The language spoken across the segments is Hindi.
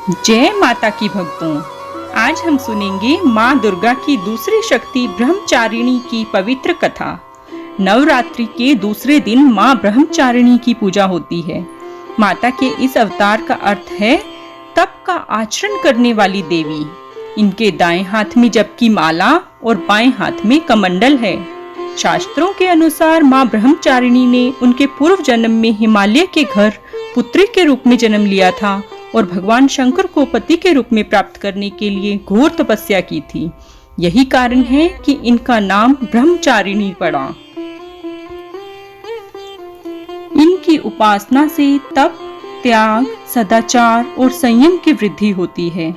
जय माता की भक्तों, आज हम सुनेंगे माँ दुर्गा की दूसरी शक्ति ब्रह्मचारिणी की पवित्र कथा। नवरात्रि के दूसरे दिन माँ ब्रह्मचारिणी की पूजा होती है। माता के इस अवतार का अर्थ है तप का आचरण करने वाली देवी। इनके दाएं हाथ में जप की माला और बाएं हाथ में कमंडल है। शास्त्रों के अनुसार माँ ब्रह्मचारिणी ने उनके पूर्व जन्म में हिमालय के घर पुत्री के रूप में जन्म लिया था और भगवान शंकर को पति के रूप में प्राप्त करने के लिए घोर तपस्या की थी। यही कारण है कि इनका नाम ब्रह्मचारिणी पड़ा। इनकी उपासना से तप, त्याग, सदाचार और संयम की वृद्धि होती है।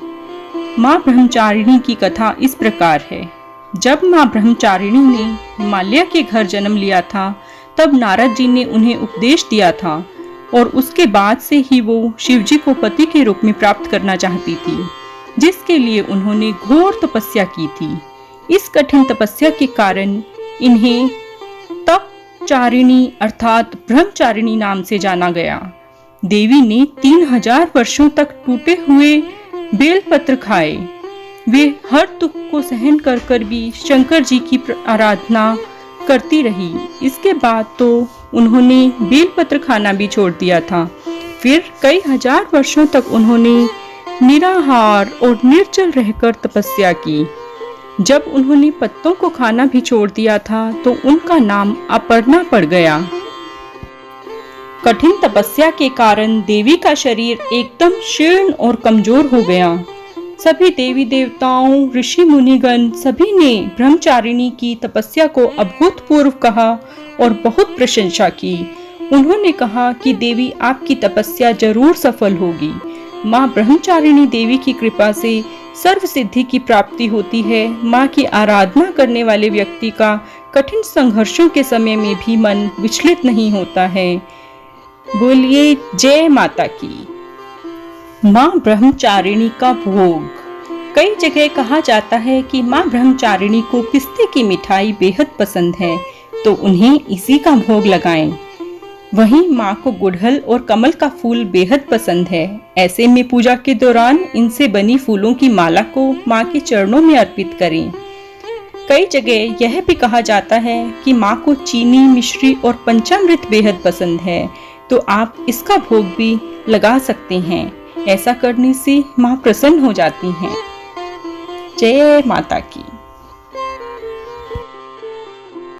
माँ ब्रह्मचारिणी की कथा इस प्रकार है। जब माँ ब्रह्मचारिणी ने हिमालय के घर जन्म लिया था, तब नारद जी ने उन्हें उपदेश दिया था और उसके बाद से ही वो शिवजी को पति के रूप में प्राप्त करना चाहती थी, जिसके लिए उन्होंने घोर तपस्या की थी। इस कठिन तपस्या के कारण इन्हें तपचारिणी अर्थात ब्रह्मचारिणी नाम से जाना गया। देवी ने 3000 वर्षों तक टूटे हुए बेलपत्र खाए। वे हर दुख को सहन कर भी शंकर जी की आराधना करती रही। इसके बाद तो उन्होंने बेलपत्र खाना भी छोड़ दिया था। फिर कई हजार वर्षों तक उन्होंने निराहार और निर्जल रहकर तपस्या की। जब उन्होंने पत्तों को खाना भी छोड़ दिया था तो उनका नाम अपर्णा पड़ गया। कठिन तपस्या के कारण देवी का शरीर एकदम शीर्ण और कमजोर हो गया। सभी देवी देवताओं, ऋषि मुनिगण सभी ने ब्रह्मचारिणी की तपस्या को अभूतपूर्व कहा और बहुत प्रशंसा की। उन्होंने कहा कि देवी आपकी तपस्या जरूर सफल होगी। माँ ब्रह्मचारिणी देवी की कृपा से सर्व सिद्धि की प्राप्ति होती है। माँ की आराधना करने वाले व्यक्ति का कठिन संघर्षों के समय में भी मन विचलित नहीं होता है। बोलिए जय माता की। माँ ब्रह्मचारिणी का भोग। कई जगह कहा जाता है कि माँ ब्रह्मचारिणी को पिस्ते की मिठाई बेहद पसंद है, तो उन्हें इसी का भोग लगाएं। वहीं माँ को गुड़हल और कमल का फूल बेहद पसंद है। ऐसे में पूजा के दौरान इनसे बनी फूलों की माला को माँ के चरणों में अर्पित करें। कई जगह यह भी कहा जाता है कि माँ को चीनी, मिश्री और पंचामृत बेहद पसंद है, तो आप इसका भोग भी लगा सकते हैं। ऐसा करने से माँ प्रसन्न हो जाती हैं। जय माता की।